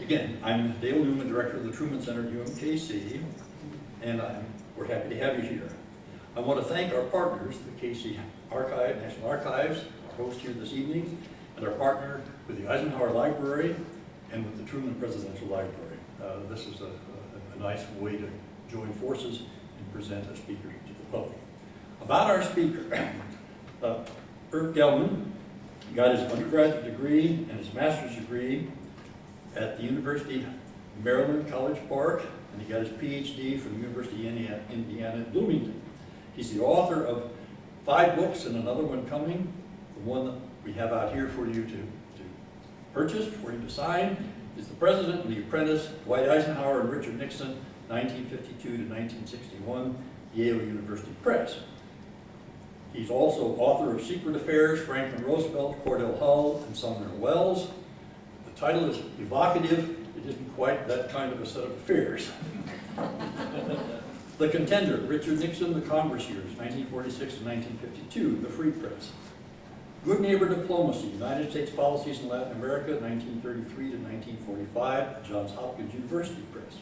Again, I'm Dale Newman, Director of the Truman Center at UMKC, and we're happy to have you here. I want to thank our partners, the KC Archive, National Archives, our host here this evening, and our partner with the Eisenhower Library and with the Truman Presidential Library. This is a nice way to join forces and present a speaker to the public. About our speaker, Irwin Gellman got his undergraduate degree and his master's degree at the University of Maryland, College Park, and he got his PhD from the University of Indiana at Bloomington. He's the author of 5 books and another one coming, the one that we have out here for you to purchase, for you to sign, is The President and the Apprentice, Dwight Eisenhower and Richard Nixon, 1952 to 1961, Yale University Press. He's also author of Secret Affairs, Franklin Roosevelt, Cordell Hull, and Sumner Wells. The title is evocative. It isn't quite that kind of a set of affairs. The Contender, Richard Nixon, The Congress Years, 1946 to 1952, The Free Press. Good Neighbor Diplomacy, United States Policies in Latin America, 1933 to 1945, Johns Hopkins University Press.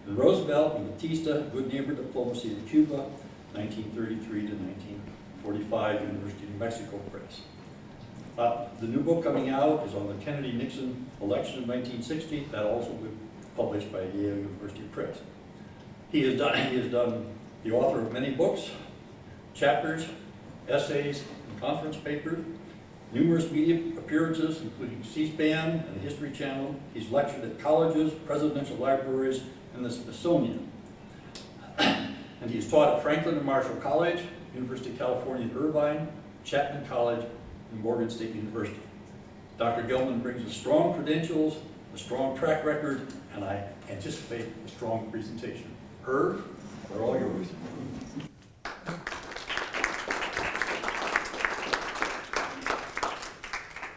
The Roosevelt and Batista, Good Neighbor Diplomacy in Cuba, 1933 to 1945, University of New Mexico Press. The new book coming out is on the Kennedy-Nixon election of 1960. That also was published by Yale University Press. He has done the author of many books, chapters, essays, and conference papers, numerous media appearances, including C-SPAN and the History Channel. He's lectured at colleges, presidential libraries, and the Smithsonian. And he's taught at Franklin and Marshall College, University of California at Irvine, Chapman College, and Morgan State University. Dr. Gellman brings us strong credentials, a strong track record, and I anticipate a strong presentation. Irv, they're all yours.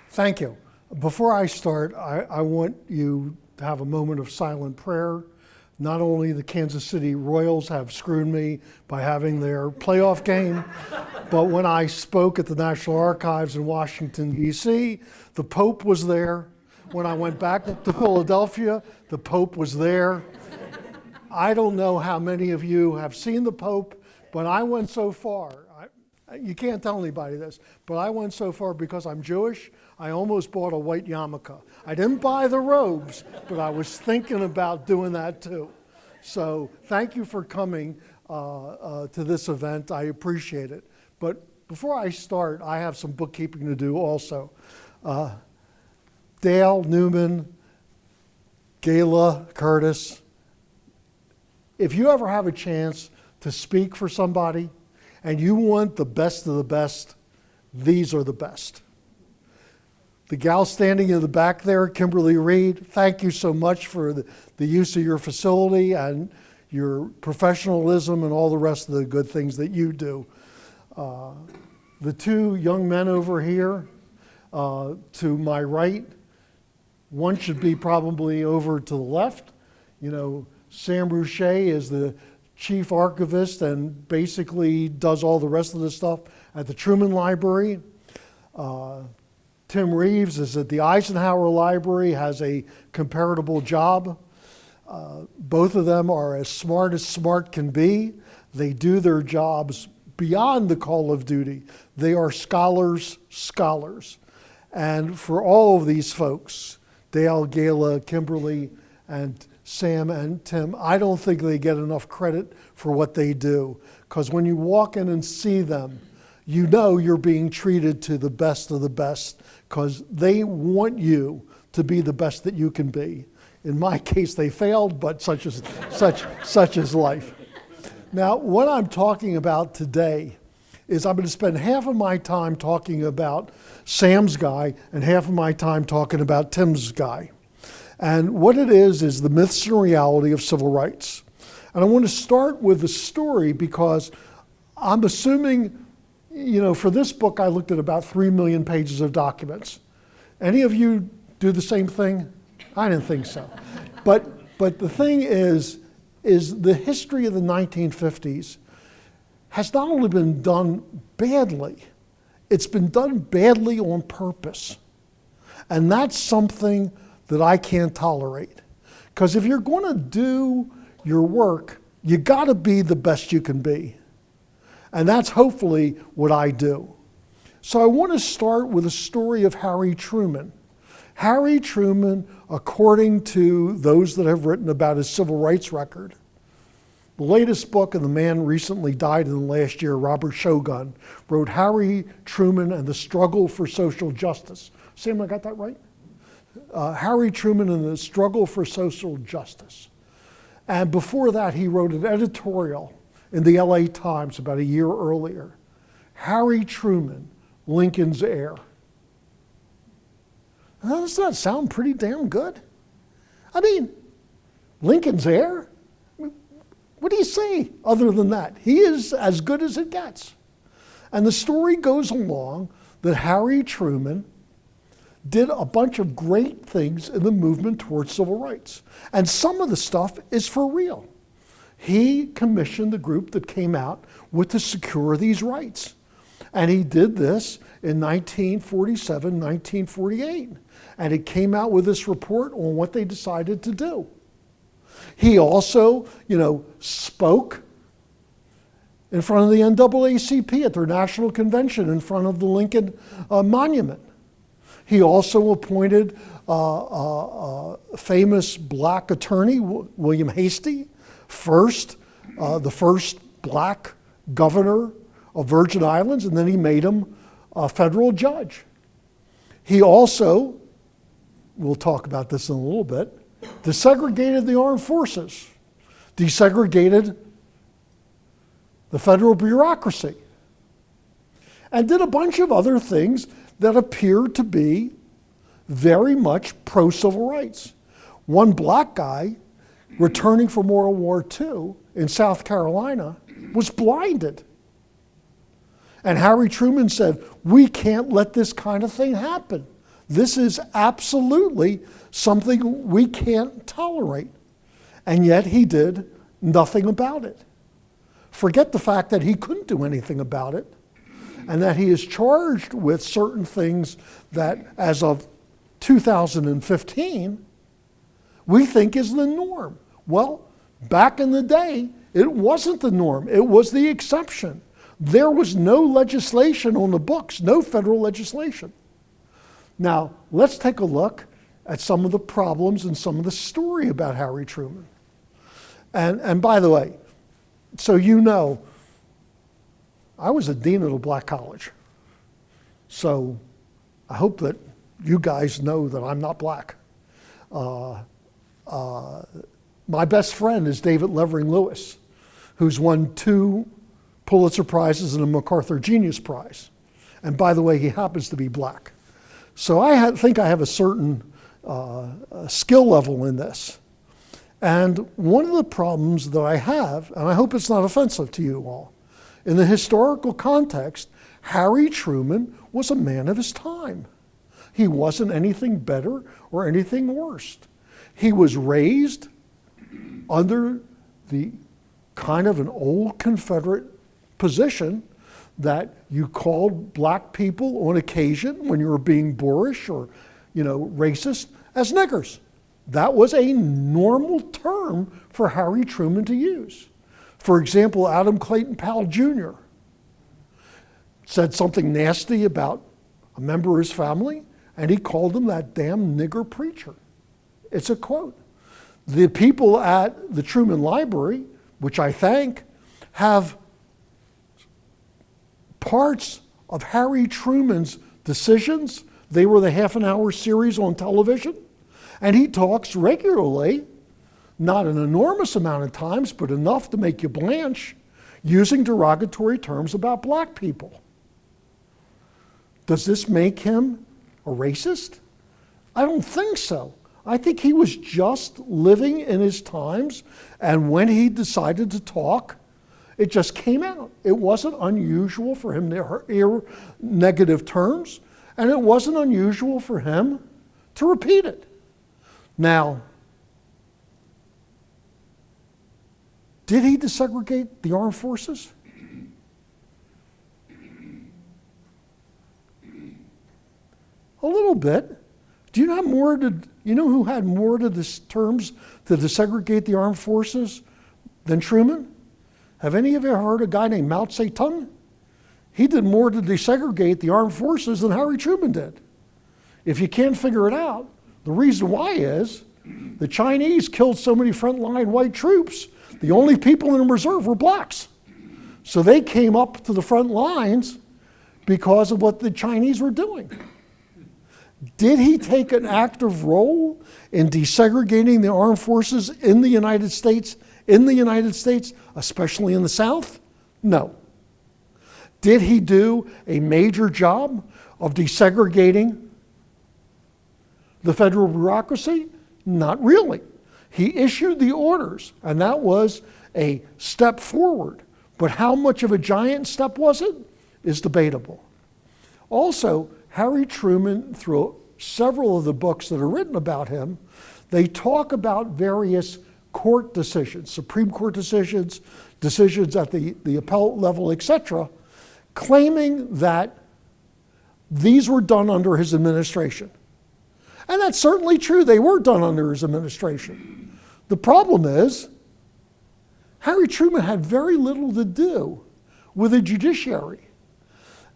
Thank you. Before I start, I want you to have a moment of silent prayer. Not only the Kansas City Royals have screwed me by having their playoff game, but when I spoke at the National Archives in Washington, D.C., the Pope was there. When I went back to Philadelphia, the Pope was there. I don't know how many of you have seen the Pope, but I went so far. You can't tell anybody this, but I went so far because I'm Jewish. I almost bought a white yarmulke. I didn't buy the robes, but I was thinking about doing that too. So thank you for coming to this event. I appreciate it. But before I start, I have some bookkeeping to do also. Dale, Newman, Gayla, Curtis, if you ever have a chance to speak for somebody and you want the best of the best, these are the best. The gal standing in the back there, Kimberly Reed, thank you so much for the use of your facility and your professionalism and all the rest of the good things that you do. The 2 young men over here to my right, one should be probably over to the left. You know, Sam Boucher is the chief archivist and basically does all the rest of the stuff at the Truman Library. Tim Reeves is at the Eisenhower Library, has a comparable job. Both of them are as smart can be. They do their jobs beyond the call of duty. They are scholars. And for all of these folks, Dale, Gayla, Kimberly, and Sam and Tim, I don't think they get enough credit for what they do. Because when you walk in and see them, you know you're being treated to the best of the best, because they want you to be the best that you can be. In my case, they failed, but such is life. Now, what I'm talking about today is I'm going to spend half of my time talking about Sam's guy and half of my time talking about Tim's guy. And what it is the myths and reality of civil rights. And I want to start with the story because I'm assuming, you know, for this book I looked at about 3 million pages of documents. Any of you do the same thing? I didn't think so. But the thing is the history of the 1950s has not only been done badly, it's been done badly on purpose. And that's something that I can't tolerate. Because if you're going to do your work, you got to be the best you can be. And that's hopefully what I do. So I want to start with a story of Harry Truman. Harry Truman, according to those that have written about his civil rights record, the latest book, and the man recently died in the last year, Robert Shogun, wrote Harry Truman and the Struggle for Social Justice. Sam, I got that right? Harry Truman and the Struggle for Social Justice. And before that, he wrote an editorial in the LA Times about a year earlier. Harry Truman, Lincoln's heir. Now, doesn't that sound pretty damn good? I mean, Lincoln's heir? What do you say other than that? He is as good as it gets. And the story goes along that Harry Truman did a bunch of great things in the movement towards civil rights. And some of the stuff is for real. He commissioned the group that came out with to secure these rights. And he did this in 1947, 1948. And it came out with this report on what they decided to do. He also, spoke in front of the NAACP at their national convention in front of the Lincoln Monument. He also appointed a famous black attorney, William Hastie, the first black governor of Virgin Islands, and then he made him a federal judge. He also, we'll talk about this in a little bit, desegregated the armed forces, desegregated the federal bureaucracy, and did a bunch of other things that appear to be very much pro-civil rights. One black guy returning from World War II in South Carolina was blinded. And Harry Truman said, we can't let this kind of thing happen. This is absolutely something we can't tolerate. And yet he did nothing about it. Forget the fact that he couldn't do anything about it, and that he is charged with certain things that, as of 2015, we think is the norm. Well, back in the day, it wasn't the norm. It was the exception. There was no legislation on the books, no federal legislation. Now, let's take a look at some of the problems and some of the story about Harry Truman. And by the way, so you know, I was a dean at a black college. So I hope that you guys know that I'm not black. My best friend is David Levering Lewis, who's won 2 Pulitzer Prizes and a MacArthur Genius Prize. And by the way, he happens to be black. So I think I have a certain skill level in this. And one of the problems that I have, and I hope it's not offensive to you all, in the historical context, Harry Truman was a man of his time. He wasn't anything better or anything worse. He was raised under the kind of an old Confederate position that you called black people on occasion when you were being boorish or, racist as niggers. That was a normal term for Harry Truman to use. For example, Adam Clayton Powell Jr. said something nasty about a member of his family, and he called him that damn nigger preacher. It's a quote. The people at the Truman Library, which I thank, have parts of Harry Truman's decisions. They were the half-an-hour series on television. And he talks regularly, not an enormous amount of times, but enough to make you blanch, using derogatory terms about black people. Does this make him a racist? I don't think so. I think he was just living in his times, and when he decided to talk, it just came out. It wasn't unusual for him to hear negative terms, and it wasn't unusual for him to repeat it. Now, did he desegregate the armed forces? A little bit. Do you know who had more to this terms to desegregate the armed forces than Truman? Have any of you heard a guy named Mao Zedong? He did more to desegregate the armed forces than Harry Truman did. If you can't figure it out, the reason why is the Chinese killed so many frontline white troops, the only people in reserve were blacks. So they came up to the front lines because of what the Chinese were doing. Did he take an active role in desegregating the armed forces in the United States, especially in the South? No. Did he do a major job of desegregating the federal bureaucracy? Not really. He issued the orders, and that was a step forward. But how much of a giant step was it is debatable. Also, Harry Truman, through several of the books that are written about him, they talk about various court decisions, Supreme Court decisions, decisions at the appellate level, etc., claiming that these were done under his administration. And that's certainly true. They were done under his administration. The problem is, Harry Truman had very little to do with the judiciary.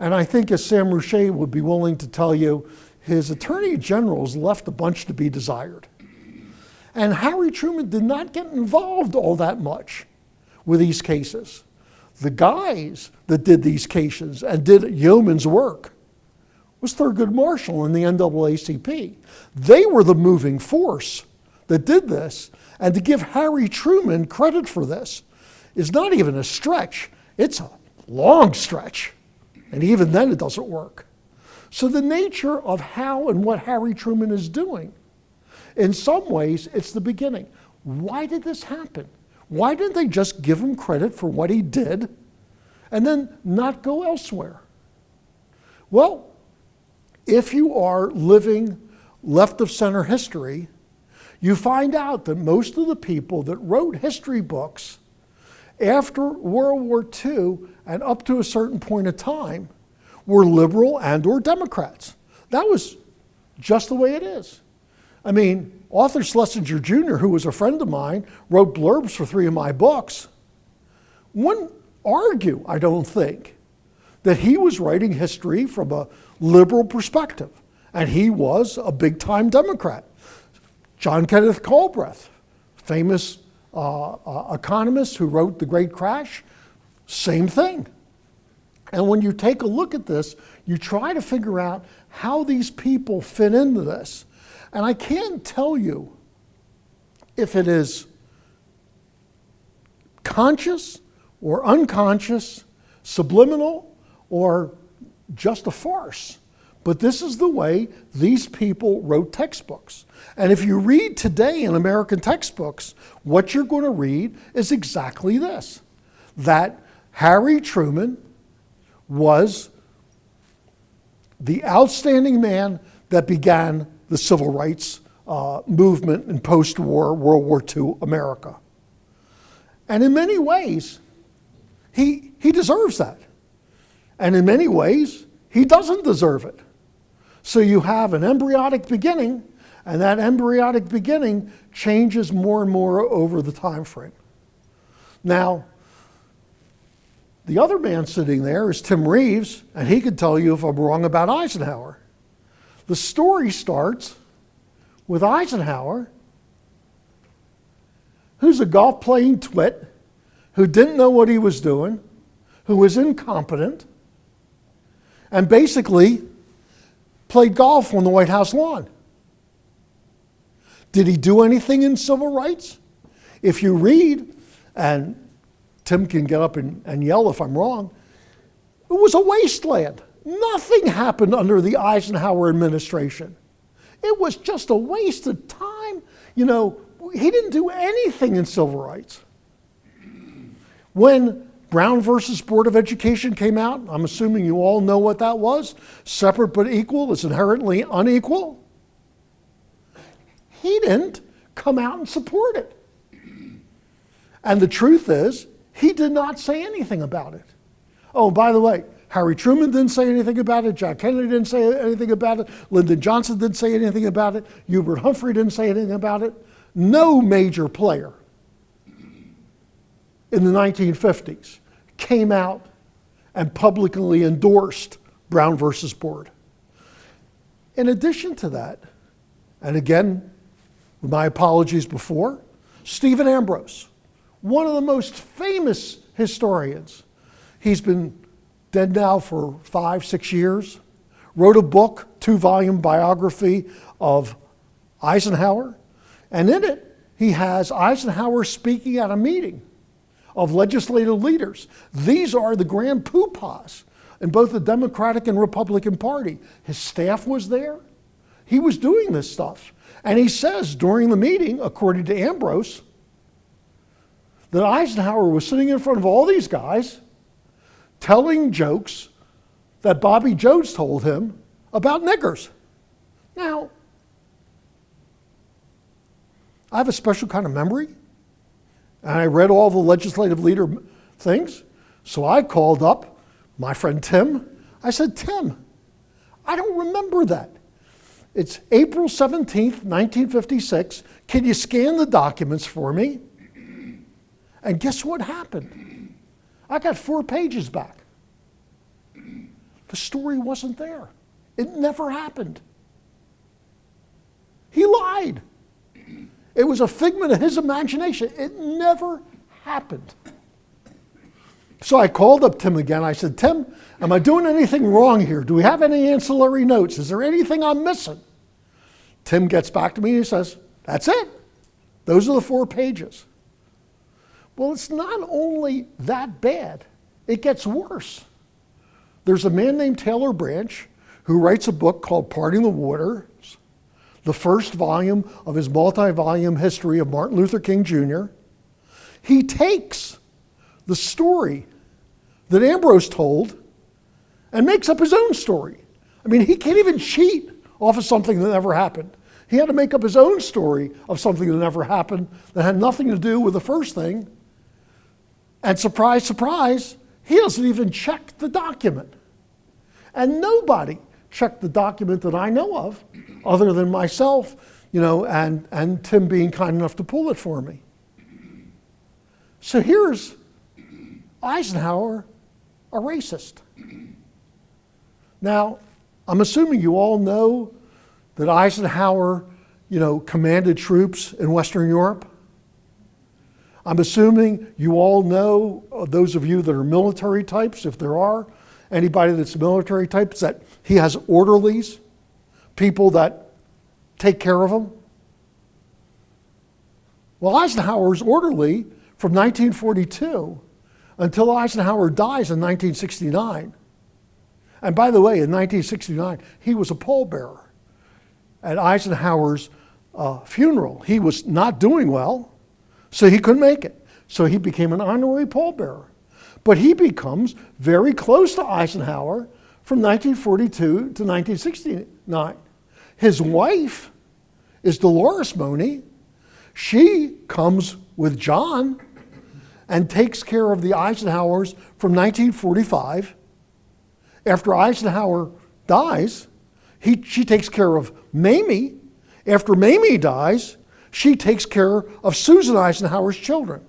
And I think, as Sam Rouchet would be willing to tell you, his attorney generals left a bunch to be desired. And Harry Truman did not get involved all that much with these cases. The guys that did these cases and did yeoman's work was Thurgood Marshall and the NAACP. They were the moving force that did this. And to give Harry Truman credit for this is not even a stretch. It's a long stretch. And even then it doesn't work. So the nature of how and what Harry Truman is doing, in some ways, it's the beginning. Why did this happen? Why didn't they just give him credit for what he did and then not go elsewhere? Well, if you are living left of center history, you find out that most of the people that wrote history books after World War II and up to a certain point of time were liberal and or Democrats. That was just the way it is. I mean, Arthur Schlesinger Jr., who was a friend of mine, wrote blurbs for 3 of my books. Wouldn't argue, I don't think, that he was writing history from a liberal perspective. And he was a big-time Democrat. John Kenneth Galbraith, famous economist who wrote The Great Crash, same thing. And when you take a look at this, you try to figure out how these people fit into this. And I can't tell you if it is conscious or unconscious, subliminal, or just a farce. But this is the way these people wrote textbooks. And if you read today in American textbooks, what you're going to read is exactly this, that Harry Truman was the outstanding man that began the civil rights movement in post-war World War II America. And in many ways, he deserves that. And in many ways, he doesn't deserve it. So you have an embryonic beginning, and that embryonic beginning changes more and more over the time frame. Now, the other man sitting there is Tim Reeves, and he could tell you if I'm wrong about Eisenhower. The story starts with Eisenhower, who's a golf-playing twit, who didn't know what he was doing, who was incompetent, and basically played golf on the White House lawn. Did he do anything in civil rights? If you read, and Tim can get up and yell if I'm wrong, it was a wasteland. Nothing happened under the Eisenhower administration. It was just a waste of time. You know, he didn't do anything in civil rights. When Brown versus Board of Education came out, I'm assuming you all know what that was. Separate but equal is inherently unequal. He didn't come out and support it. And the truth is, he did not say anything about it. Oh, by the way, Harry Truman didn't say anything about it. Jack Kennedy didn't say anything about it. Lyndon Johnson didn't say anything about it. Hubert Humphrey didn't say anything about it. No major player in the 1950s came out and publicly endorsed Brown versus Board. In addition to that, and again, with my apologies before, Stephen Ambrose, one of the most famous historians. He's been dead now for 5, 6 years, wrote a book, 2-volume biography of Eisenhower, and in it, he has Eisenhower speaking at a meeting of legislative leaders. These are the grand poobahs in both the Democratic and Republican Party. His staff was there. He was doing this stuff. And he says during the meeting, according to Ambrose, that Eisenhower was sitting in front of all these guys telling jokes that Bobby Jones told him about niggers. Now, I have a special kind of memory, and I read all the legislative leader things, so I called up my friend Tim. I said, Tim, I don't remember that. It's April 17th, 1956. Can you scan the documents for me? And guess what happened? I got 4 pages back. The story wasn't there. It never happened. He lied. It was a figment of his imagination. It never happened. So I called up Tim again. I said, Tim, am I doing anything wrong here? Do we have any ancillary notes? Is there anything I'm missing? Tim gets back to me and he says, that's it. Those are the 4 pages. Well, it's not only that bad, it gets worse. There's a man named Taylor Branch who writes a book called Parting the Waters, the first volume of his multi-volume history of Martin Luther King Jr. He takes the story that Ambrose told and makes up his own story. I mean, he can't even cheat off of something that never happened. He had to make up his own story of something that never happened that had nothing to do with the first thing. And surprise, surprise, he doesn't even check the document. And nobody checked the document that I know of, other than myself, and Tim being kind enough to pull it for me. So here's Eisenhower, a racist. Now, I'm assuming you all know that Eisenhower, commanded troops in Western Europe. I'm assuming you all know, those of you that are military types, if there are anybody that's military types, that he has orderlies, people that take care of him. Well, Eisenhower's orderly from 1942 until Eisenhower dies in 1969. And by the way, in 1969, he was a pallbearer at Eisenhower's funeral. He was not doing well, so he couldn't make it. So he became an honorary pallbearer. But he becomes very close to Eisenhower from 1942 to 1969. His wife is Dolores Moni. She comes with John and takes care of the Eisenhowers from 1945. After Eisenhower dies, she takes care of Mamie. After Mamie dies, she takes care of Susan Eisenhower's children.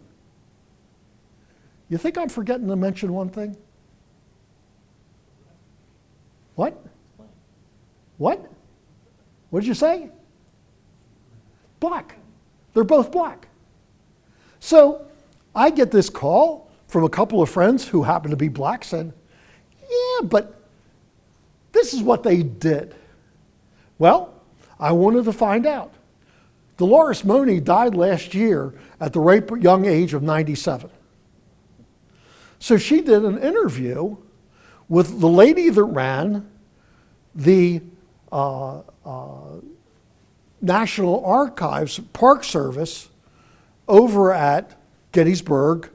You think I'm forgetting to mention one thing? What? What? What did you say? Black. They're both black. So I get this call from a couple of friends who happen to be black, said, yeah, but this is what they did. Well, I wanted to find out. Dolores Moni died last year at the ripe young age of 97. So she did an interview with the lady that ran the National Archives Park Service over at Gettysburg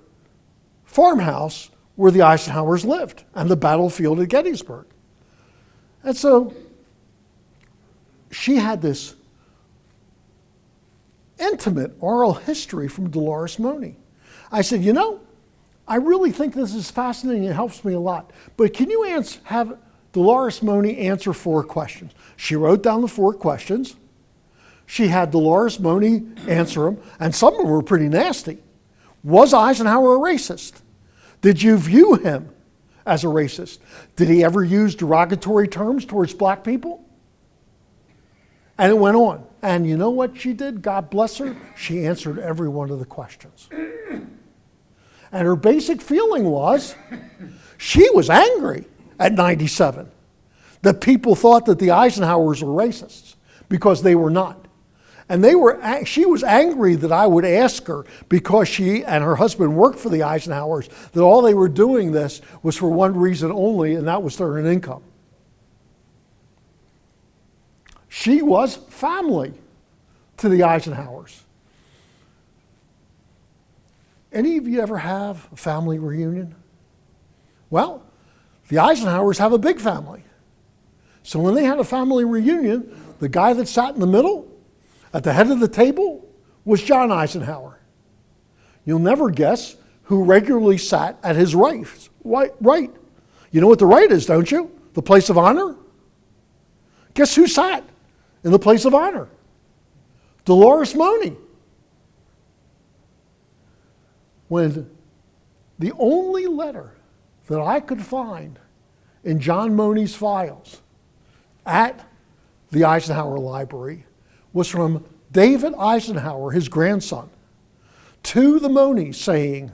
farmhouse where the Eisenhowers lived and the battlefield at Gettysburg. And so she had this intimate oral history from Dolores Moni. I said, I really think this is fascinating. It helps me a lot. But can you have Dolores Moni answer 4 questions? She wrote down the 4 questions. She had Dolores Moni answer them, and some of them were pretty nasty. Was Eisenhower a racist? Did you view him as a racist? Did he ever use derogatory terms towards black people? And it went on. And you know what she did? God bless her. She answered every one of the questions. And her basic feeling was she was angry at 97 that people thought that the Eisenhowers were racists, because they were not. And she was angry that I would ask her, because she and her husband worked for the Eisenhowers, that all they were doing this was for one reason only, and that was to earn an income. She was family to the Eisenhowers. Any of you ever have a family reunion? Well, the Eisenhowers have a big family. So when they had a family reunion, the guy that sat in the middle, at the head of the table, was John Eisenhower. You'll never guess who regularly sat at his right. Right. You know what the right is, don't you? The place of honor? Guess who sat in the place of honor? Dolores Moni. When the only letter that I could find in John Moni's files at the Eisenhower Library was from David Eisenhower, his grandson, to the Monis, saying,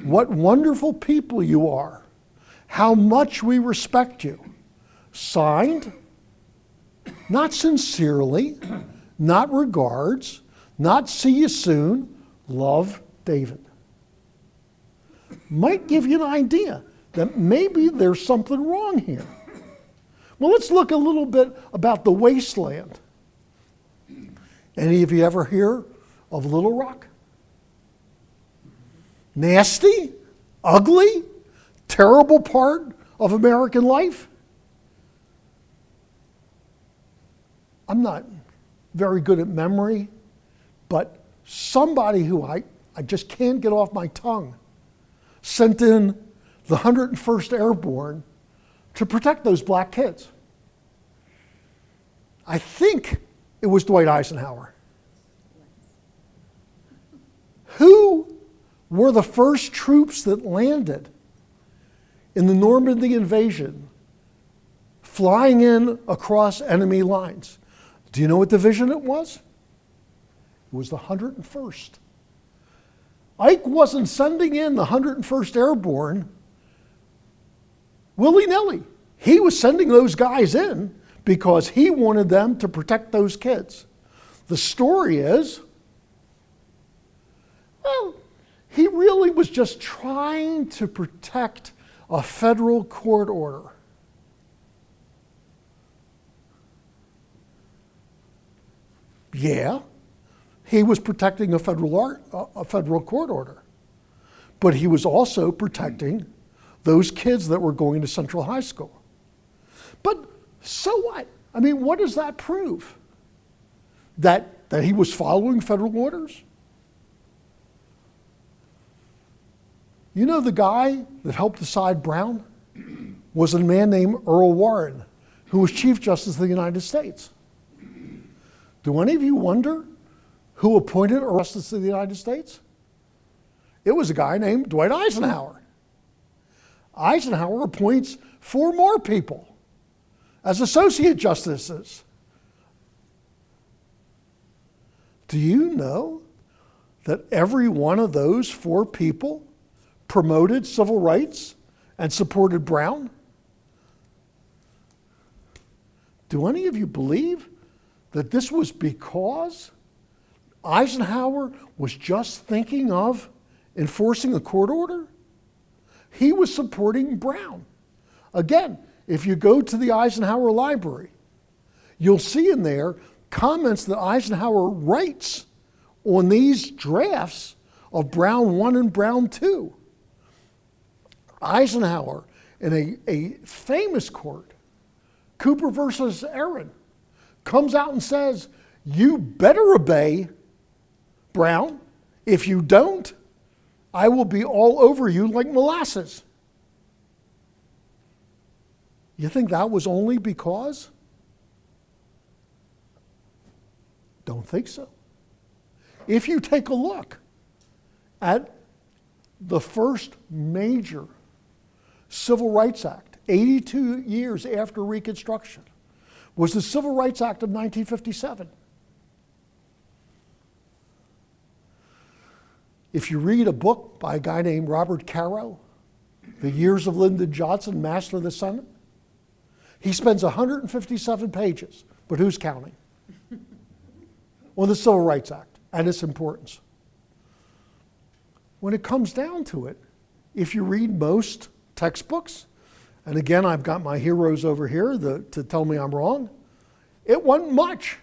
"What wonderful people you are. How much we respect you." Signed, not sincerely, not regards, not see you soon, love, David. Might give you an idea that maybe there's something wrong here. Well, let's look a little bit about the wasteland. Any of you ever hear of Little Rock? Nasty, ugly, terrible part of American life? I'm not very good at memory, but somebody who I just can't get off my tongue sent in the 101st Airborne to protect those black kids. I think it was Dwight Eisenhower. Who were the first troops that landed in the Normandy invasion, flying in across enemy lines? Do you know what division it was? It was the 101st. Ike wasn't sending in the 101st Airborne willy-nilly. He was sending those guys in because he wanted them to protect those kids. The story is, well, he really was just trying to protect a federal court order. Yeah, he was protecting a federal court order, but he was also protecting those kids that were going to Central High School. But so what? I mean, what does that prove? That he was following federal orders? You know, the guy that helped decide Brown was a man named Earl Warren, who was Chief Justice of the United States. Do any of you wonder who appointed Earl Justice of the United States? It was a guy named Dwight Eisenhower. Eisenhower appoints 4 more people as associate justices. Do you know that every one of those 4 people promoted civil rights and supported Brown? Do any of you believe that this was because Eisenhower was just thinking of enforcing a court order? He was supporting Brown. Again, if you go to the Eisenhower Library, you'll see in there comments that Eisenhower writes on these drafts of Brown 1 and Brown 2. Eisenhower, in a famous court, Cooper versus Aaron, comes out and says, you better obey Brown. If you don't, I will be all over you like molasses. You think that was only because? Don't think so. If you take a look at the first major Civil Rights Act, 82 years after Reconstruction, was the Civil Rights Act of 1957. If you read a book by a guy named Robert Caro, The Years of Lyndon Johnson, Master of the Senate, he spends 157 pages, but who's counting? On the Civil Rights Act and its importance. When it comes down to it, if you read most textbooks, and again, I've got my heroes over here to tell me I'm wrong, it wasn't much.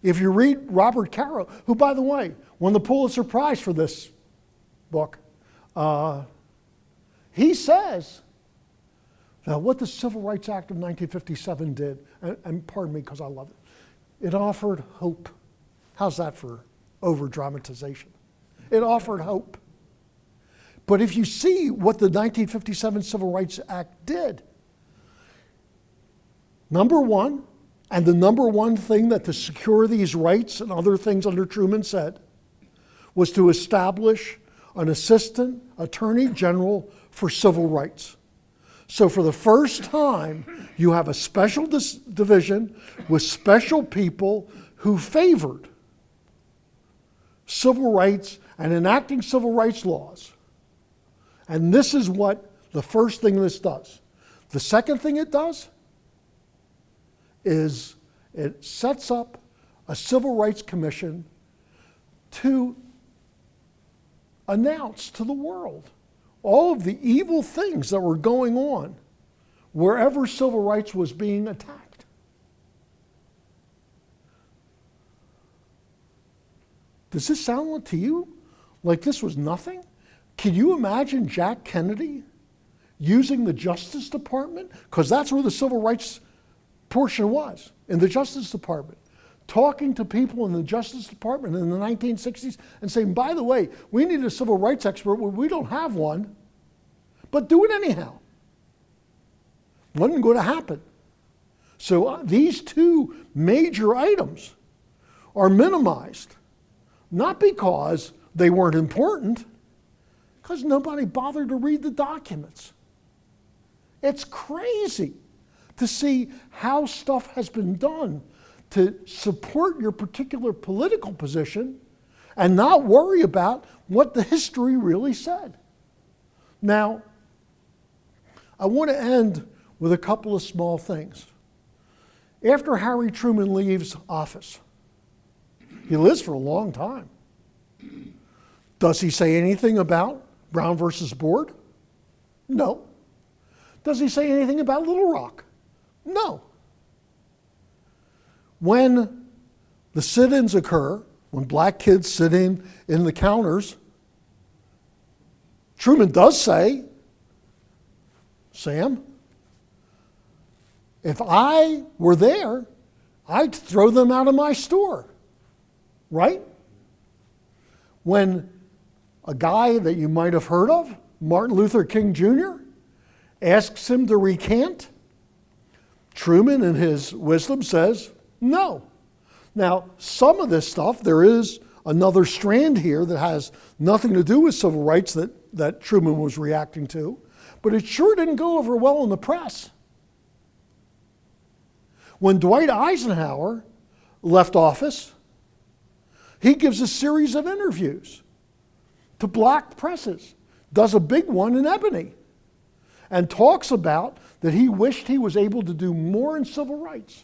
If you read Robert Caro, who, by the way, won the Pulitzer Prize for this book, he says that what the Civil Rights Act of 1957 did, and pardon me because I love it, it offered hope. How's that for over-dramatization? It offered hope. But if you see what the 1957 Civil Rights Act did, number one, and the number one thing that to secure these rights and other things under Truman said, was to establish an assistant attorney general for civil rights. So for the first time, you have a special division with special people who favored civil rights and enacting civil rights laws. And this is what the first thing this does. The second thing it does is it sets up a civil rights commission to announce to the world all of the evil things that were going on wherever civil rights was being attacked. Does this sound to you like this was nothing? Can you imagine Jack Kennedy using the Justice Department? Because that's where the civil rights portion was, in the Justice Department. Talking to people in the Justice Department in the 1960s and saying, by the way, we need a civil rights expert. Well, we don't have one, but do it anyhow. Wasn't going to happen. So these two major items are minimized, not because they weren't important, because nobody bothered to read the documents. It's crazy to see how stuff has been done to support your particular political position and not worry about what the history really said. Now, I want to end with a couple of small things. After Harry Truman leaves office, he lives for a long time. Does he say anything about Brown versus Board? No. Does he say anything about Little Rock? No. When the sit-ins occur, when black kids sit in the counters, Truman does say, Sam, if I were there, I'd throw them out of my store, right? When a guy that you might have heard of, Martin Luther King Jr., asks him to recant, Truman in his wisdom says, no. Now, some of this stuff, there is another strand here that has nothing to do with civil rights that Truman was reacting to, but it sure didn't go over well in the press. When Dwight Eisenhower left office, he gives a series of interviews to black presses, does a big one in Ebony, and talks about that he wished he was able to do more in civil rights.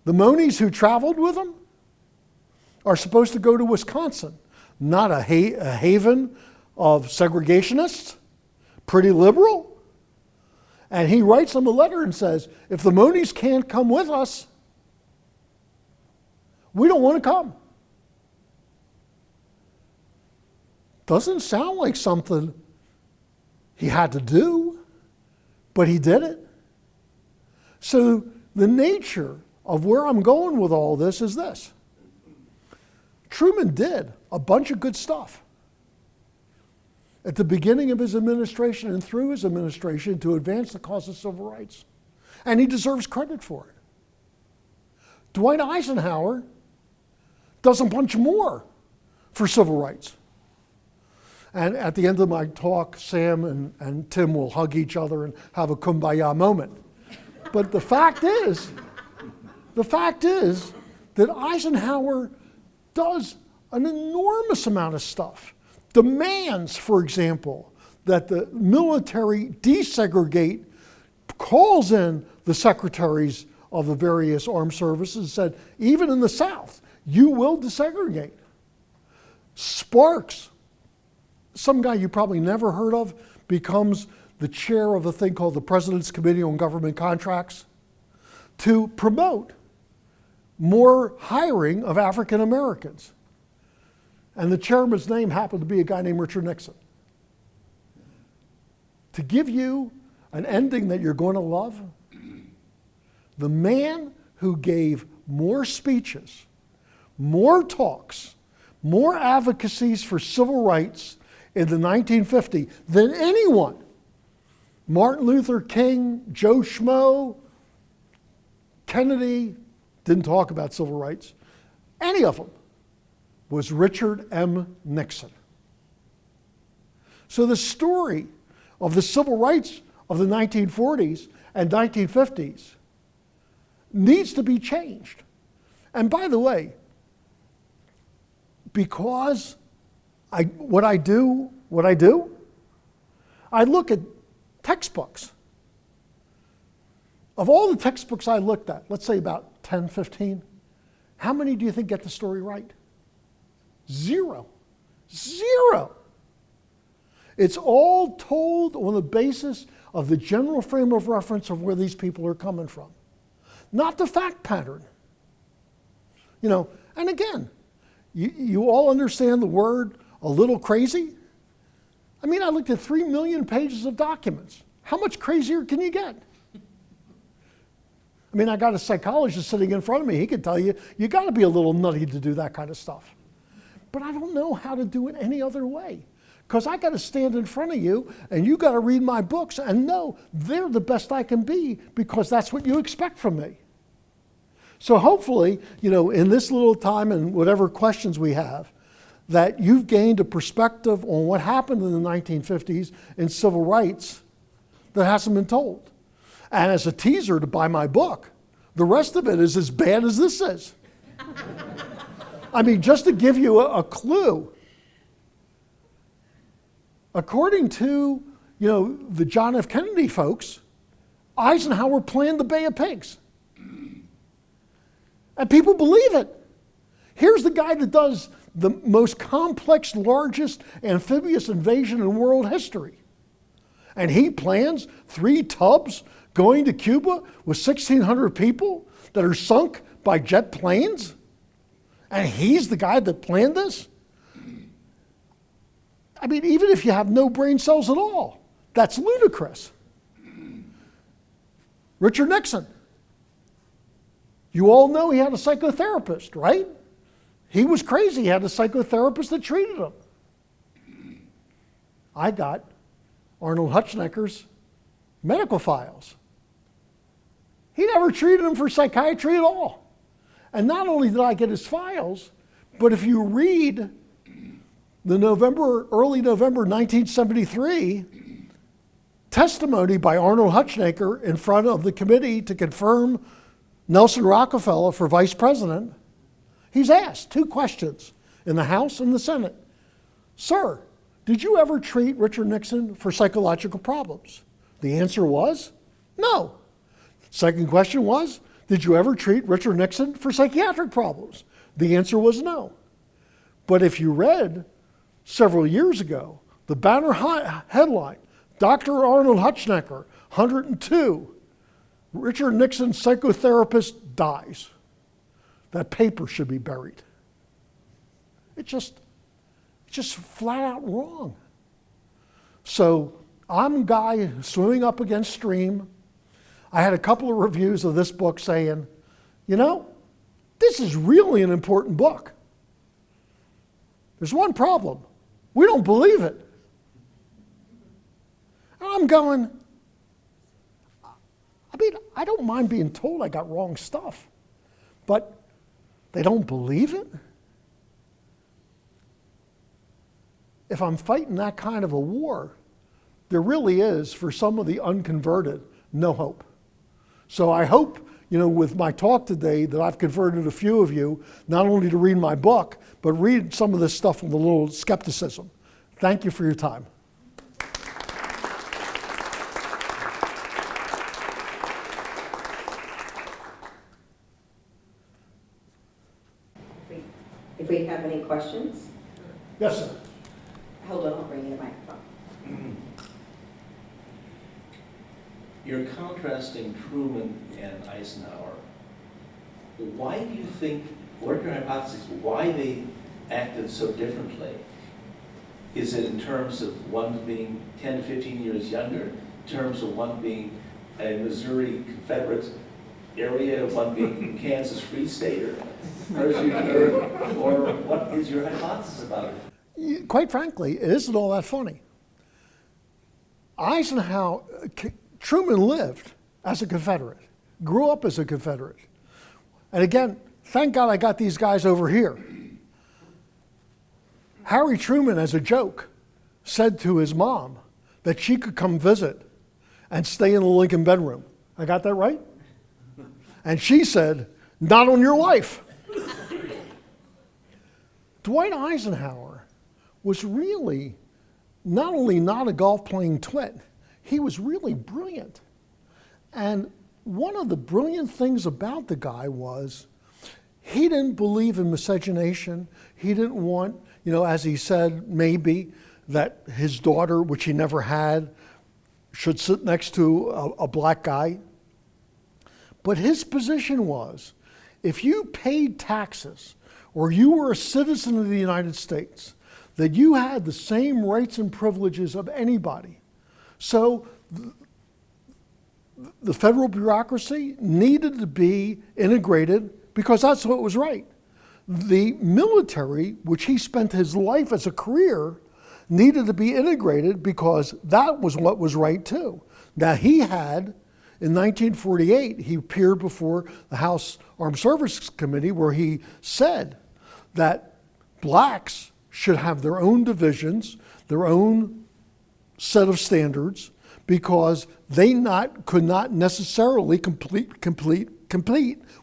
The Monis who traveled with him are supposed to go to Wisconsin, not a haven of segregationists, pretty liberal. And he writes them a letter and says, if the Monis can't come with us, we don't want to come. Doesn't sound like something he had to do, but he did it. So the nature of where I'm going with all this is this. Truman did a bunch of good stuff. at the beginning of his administration and through his administration to advance the cause of civil rights. And he deserves credit for it. Dwight Eisenhower does a bunch more for civil rights. And at the end of my talk, Sam and Tim will hug each other and have a kumbaya moment. But the fact is that Eisenhower does an enormous amount of stuff. Demands, for example, that the military desegregate, calls in the secretaries of the various armed services and said, even in the South, you will desegregate. Sparks, some guy you probably never heard of, becomes the chair of a thing called the President's Committee on Government Contracts to promote more hiring of African Americans. And the chairman's name happened to be a guy named Richard Nixon. To give you an ending that you're going to love, the man who gave more speeches, more talks, more advocacies for civil rights in the 1950s than anyone, Martin Luther King, Joe Schmo, Kennedy, didn't talk about civil rights, any of them, was Richard M. Nixon. So the story of the civil rights of the 1940s and 1950s needs to be changed. And by the way, because what I do, I look at textbooks. Of all the textbooks I looked at, let's say about 10, 15, how many do you think get the story right? Zero. It's all told on the basis of the general frame of reference of where these people are coming from, not the fact pattern. You know, and again, you all understand the word a little crazy? I mean, I looked at 3 million pages of documents. How much crazier can you get? I mean, I got a psychologist sitting in front of me. He could tell you, you got to be a little nutty to do that kind of stuff. But I don't know how to do it any other way. Because I got to stand in front of you and you got to read my books and know they're the best I can be because that's what you expect from me. So hopefully, you know, in this little time and whatever questions we have, that you've gained a perspective on what happened in the 1950s in civil rights that hasn't been told. And as a teaser to buy my book, the rest of it is as bad as this is. I mean, just to give you a clue, according to, you know, the John F. Kennedy folks, Eisenhower planned the Bay of Pigs. And people believe it. Here's the guy that does the most complex, largest amphibious invasion in world history. And he plans 3 tubs going to Cuba with 1,600 people that are sunk by jet planes? And he's the guy that planned this? I mean, even if you have no brain cells at all, that's ludicrous. Richard Nixon. You all know he had a psychotherapist, right? He was crazy. He had a psychotherapist that treated him. I got Arnold Hutchnecker's medical files. He never treated him for psychiatry at all. And not only did I get his files, but if you read the early November 1973 testimony by Arnold Hutschnecker in front of the committee to confirm Nelson Rockefeller for vice president, he's asked 2 questions in the House and the Senate. Sir, did you ever treat Richard Nixon for psychological problems? The answer was no. Second question was, did you ever treat Richard Nixon for psychiatric problems? The answer was no. But if you read several years ago, the banner headline, Dr. Arnold Hutschnecker, 102, Richard Nixon psychotherapist dies. That paper should be buried. It's just flat out wrong. So I'm a guy swimming up against stream. I had a couple of reviews of this book saying, you know, this is really an important book. There's one problem. We don't believe it. I'm going, I mean, I don't mind being told I got wrong stuff, but they don't believe it? If I'm fighting that kind of a war, there really is, for some of the unconverted, no hope. So I hope, with my talk today, that I've converted a few of you, not only to read my book, but read some of this stuff with a little skepticism. Thank you for your time. If we have any questions? Yes, sir. Hold on, I'll bring you the microphone. You're contrasting Truman and Eisenhower. Why do you think, what are your hypotheses, why they acted so differently? Is it in terms of one being 10 to 15 years younger, in terms of one being a Missouri Confederate area, one being Kansas Free State, or what is your hypothesis about it? Quite frankly, it isn't all that funny. Truman lived as a Confederate, grew up as a Confederate. And again, thank God I got these guys over here. Harry Truman, as a joke, said to his mom that she could come visit and stay in the Lincoln bedroom. I got that right? And she said, not on your life. Dwight Eisenhower was really not only not a golf-playing twit, he was really brilliant. And one of the brilliant things about the guy was he didn't believe in miscegenation. He didn't want, as he said, maybe, that his daughter, which he never had, should sit next to a black guy. But his position was, if you paid taxes or you were a citizen of the United States, that you had the same rights and privileges of anybody. So the federal bureaucracy needed to be integrated because that's what was right. The military, which he spent his life as a career, needed to be integrated because that was what was right too. Now he had, in 1948, he appeared before the House Armed Services Committee where he said that blacks should have their own divisions, their own set of standards, because they could not necessarily compete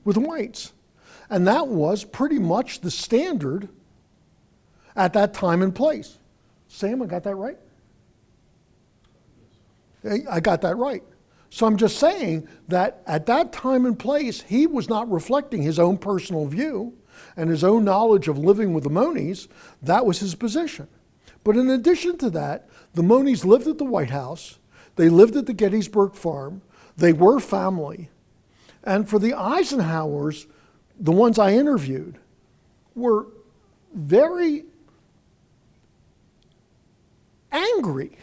with whites. And that was pretty much the standard at that time and place. Sam, I got that right? I got that right. So I'm just saying that at that time and place, he was not reflecting his own personal view and his own knowledge of living with the Monis. That was his position. But in addition to that, the Monis lived at the White House. They lived at the Gettysburg Farm. They were family. And for the Eisenhowers, the ones I interviewed, were very angry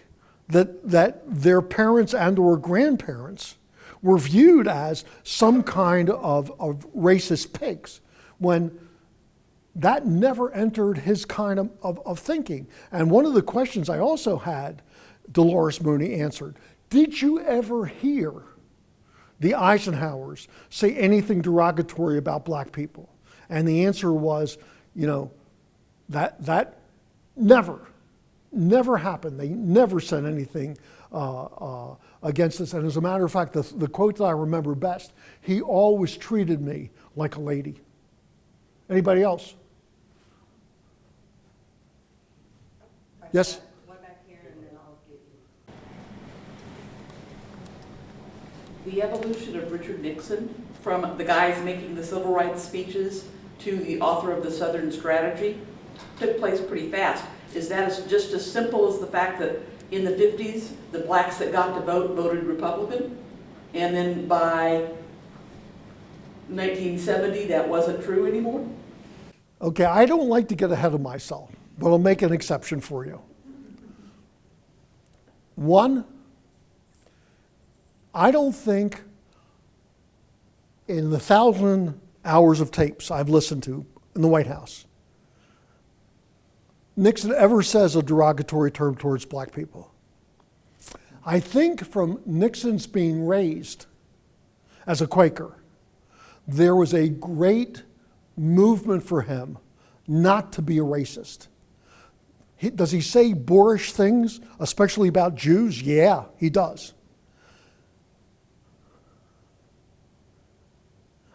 that their parents and or grandparents were viewed as some kind of racist pigs, when that never entered his kind of thinking. And one of the questions I also had Dolores Moni answered, did you ever hear the Eisenhowers say anything derogatory about black people? And the answer was, that never happened. They never said anything against us. And as a matter of fact, the quote that I remember best, he always treated me like a lady. Anybody else? Yes? One back here and then I'll give you. The evolution of Richard Nixon, from the guys making the civil rights speeches to the author of the Southern Strategy, took place pretty fast. Is that just as simple as the fact that in the 50s, the blacks that got to vote voted Republican, and then by 1970, that wasn't true anymore? Okay, I don't like to get ahead of myself, but I'll make an exception for you. One, I don't think in the 1,000 hours of tapes I've listened to in the White House, Nixon ever says a derogatory term towards black people. I think from Nixon's being raised as a Quaker, there was a great movement for him not to be a racist. Does he say boorish things, especially about Jews? Yeah, he does.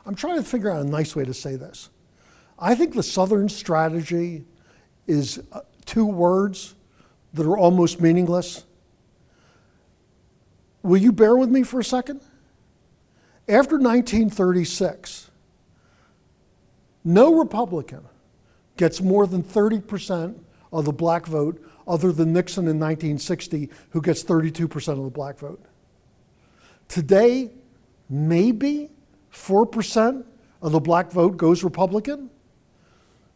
I'm trying to figure out a nice way to say this. I think the Southern strategy is two words that are almost meaningless. Will you bear with me for a second? After 1936, no Republican gets more than 30% of the black vote, other than Nixon in 1960, who gets 32% of the black vote. Today, maybe 4% of the black vote goes Republican.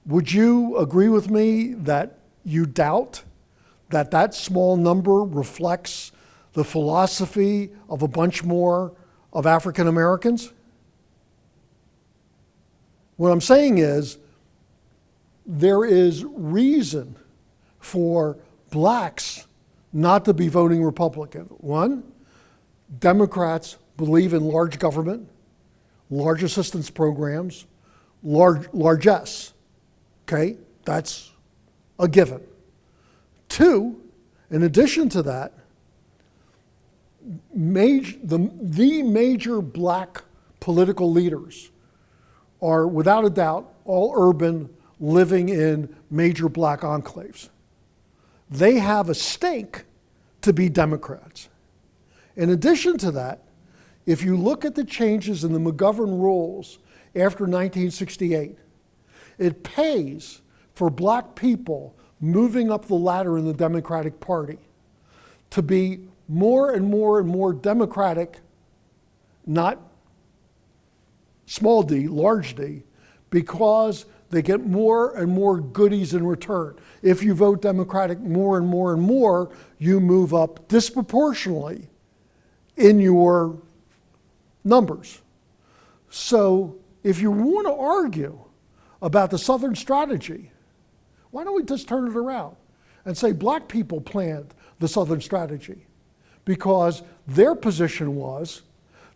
Would you agree with me that you doubt that that small number reflects the philosophy of a bunch more of African Americans? What I'm saying is, there is reason for blacks not to be voting Republican. One, Democrats believe in large government, large assistance programs, largesse. Okay, that's a given. Two, in addition to that, the major black political leaders are, without a doubt, all urban, living in major black enclaves. They have a stake to be Democrats. In addition to that, if you look at the changes in the McGovern rules after 1968, it pays for black people moving up the ladder in the Democratic Party to be more and more and more Democratic, not small d, large d, because they get more and more goodies in return. If you vote Democratic more and more and more, you move up disproportionately in your numbers. So if you want to argue about the Southern strategy, why don't we just turn it around and say black people planned the Southern strategy because their position was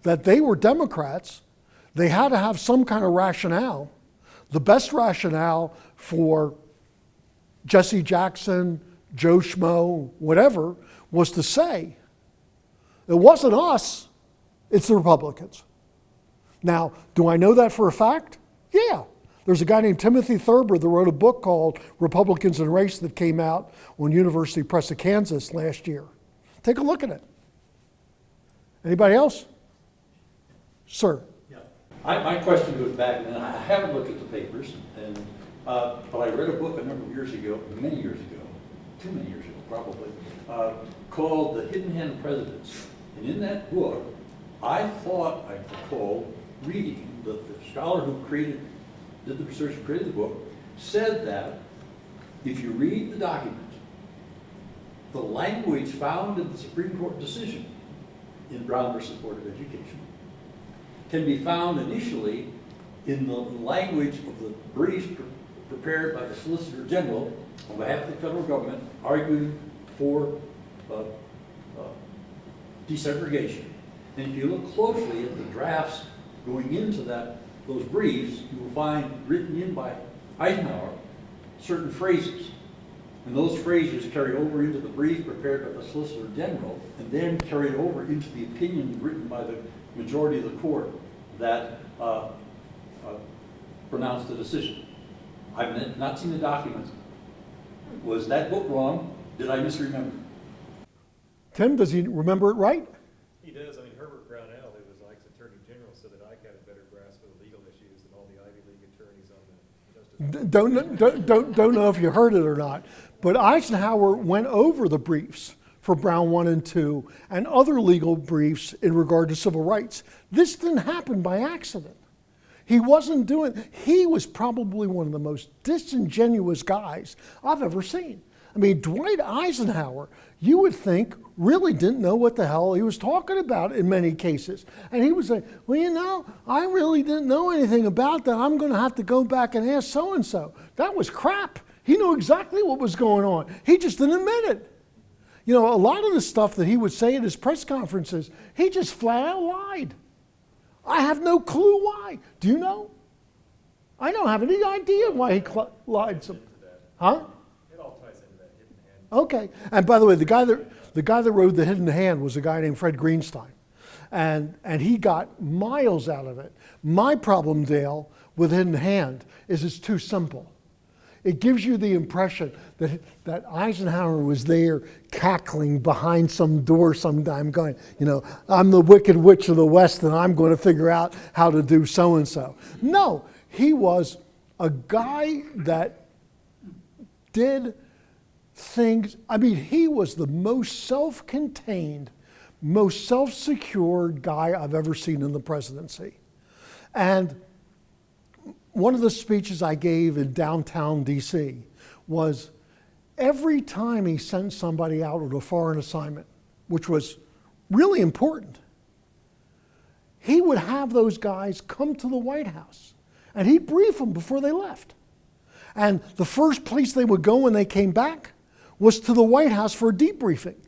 that they were Democrats, they had to have some kind of rationale. The best rationale for Jesse Jackson, Joe Schmo, whatever, was to say, it wasn't us, it's the Republicans. Now, do I know that for a fact? Yeah. There's a guy named Timothy Thurber that wrote a book called Republicans and Race that came out on University Press of Kansas last year. Take a look at it. Anybody else? Sir. My question goes back, and I haven't looked at the papers, but I read a book a number of years ago, many years ago, too many years ago probably, called The Hidden Hand Presidents. And in that book, I thought I recalled reading that the scholar who did the research and created the book, said that if you read the document, the language found in the Supreme Court decision in Brown versus Board of Education can be found initially in the language of the briefs prepared by the Solicitor General on behalf of the federal government arguing for desegregation. And if you look closely at the drafts going into those briefs, you will find written in by Eisenhower certain phrases. And those phrases carry over into the brief prepared by the Solicitor General and then carried over into the opinion written by the majority of the court that pronounced the decision. I've not seen the document. Was that book wrong? Did I misremember? Tim, does he remember it right? He does. I mean, Herbert Brownell, who was Ike's Attorney General, said that Ike had a better grasp of the legal issues than all the Ivy League attorneys on the Justice. Don't know if you heard it or not, but Eisenhower went over the briefs for Brown 1 and 2 and other legal briefs in regard to civil rights. This didn't happen by accident. He was probably one of the most disingenuous guys I've ever seen. I mean, Dwight Eisenhower, you would think, really didn't know what the hell he was talking about in many cases. And he would say, well, you know, I really didn't know anything about that. I'm going to have to go back and ask so-and-so. That was crap. He knew exactly what was going on. He just didn't admit it. You know, a lot of the stuff that he would say at his press conferences, he just flat out lied. I have no clue why. Do you know? I don't have any idea why he lied. Huh? It all ties into that hidden hand. Okay. And by the way, the guy that wrote The Hidden Hand was a guy named Fred Greenstein. And he got miles out of it. My problem, Dale, with Hidden Hand is it's too simple. It gives you the impression that Eisenhower was there cackling behind some door sometime going, you know, I'm the Wicked Witch of the West and I'm going to figure out how to do so-and-so. No, he was a guy that did things. I mean, he was the most self-contained, most self-secured guy I've ever seen in the presidency. And one of the speeches I gave in downtown DC was every time he sent somebody out on a foreign assignment, which was really important, he would have those guys come to the White House and he'd brief them before they left. And the first place they would go when they came back was to the White House for a debriefing.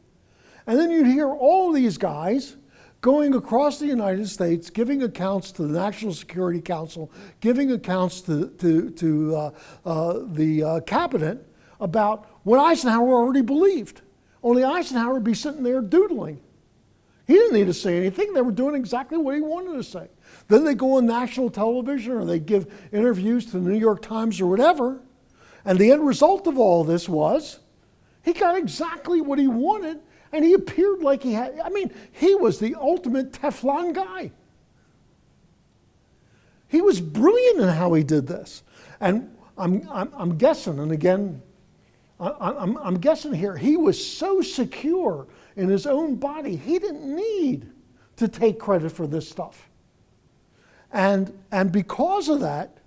And then you'd hear all these guys going across the United States, giving accounts to the National Security Council, giving accounts to the cabinet about what Eisenhower already believed. Only Eisenhower would be sitting there doodling. He didn't need to say anything. They were doing exactly what he wanted to say. Then they go on national television or they give interviews to the New York Times or whatever. And the end result of all this was he got exactly what he wanted. And he appeared like he had, I mean, he was the ultimate Teflon guy. He was brilliant in how he did this. And I'm guessing, and again, I'm guessing here, he was so secure in his own body, he didn't need to take credit for this stuff. And because of that,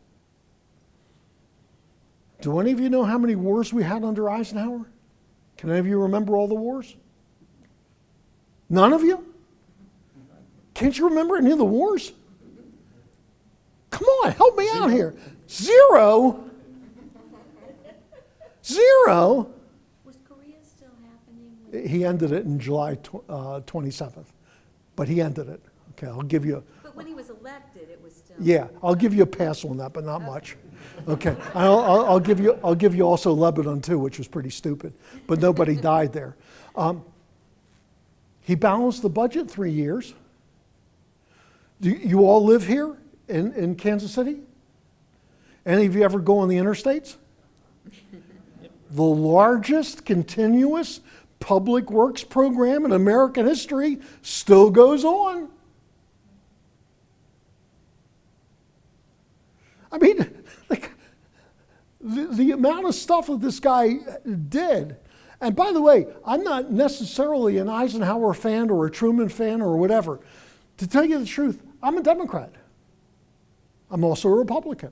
do any of you know how many wars we had under Eisenhower? Can any of you remember all the wars? None of you? Can't you remember any of the wars? Come on, help me out here. Zero? Zero? Was Korea still happening? He ended it in July 27th. But he ended it. Okay, I'll give you But when he was elected, it was still. yeah, I'll give you a pass on that, but not much. Okay, I'll give you also Lebanon too, which was pretty stupid, but nobody died there. He balanced the budget 3 years. Do you all live here in Kansas City? Any of you ever go on the interstates? The largest continuous public works program in American history still goes on. I mean, like, the amount of stuff that this guy did. And by the way, I'm not necessarily an Eisenhower fan or a Truman fan or whatever. To tell you the truth, I'm a Democrat. I'm also a Republican.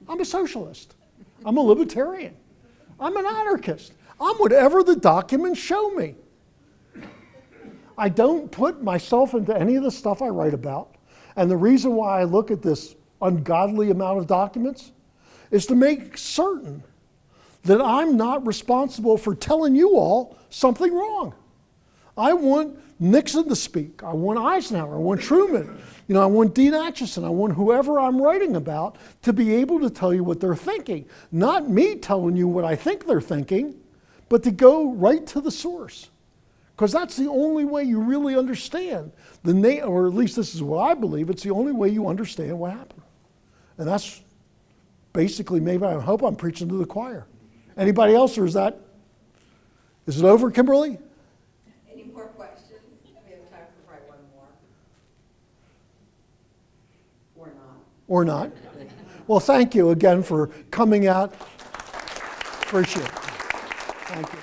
I'm a socialist. I'm a libertarian. I'm an anarchist. I'm whatever the documents show me. I don't put myself into any of the stuff I write about. And the reason why I look at this ungodly amount of documents is to make certain that I'm not responsible for telling you all something wrong. I want Nixon to speak. I want Eisenhower. I want Truman. You know, I want Dean Acheson. I want whoever I'm writing about to be able to tell you what they're thinking. Not me telling you what I think they're thinking, but to go right to the source. Because that's the only way you really understand or at least this is what I believe, it's the only way you understand what happened. And that's basically, maybe I hope I'm preaching to the choir. Anybody else, or is it over, Kimberly? Any more questions? We have time for probably one more. Or not. Or not? Well, thank you again for coming out. Appreciate it. Thank you.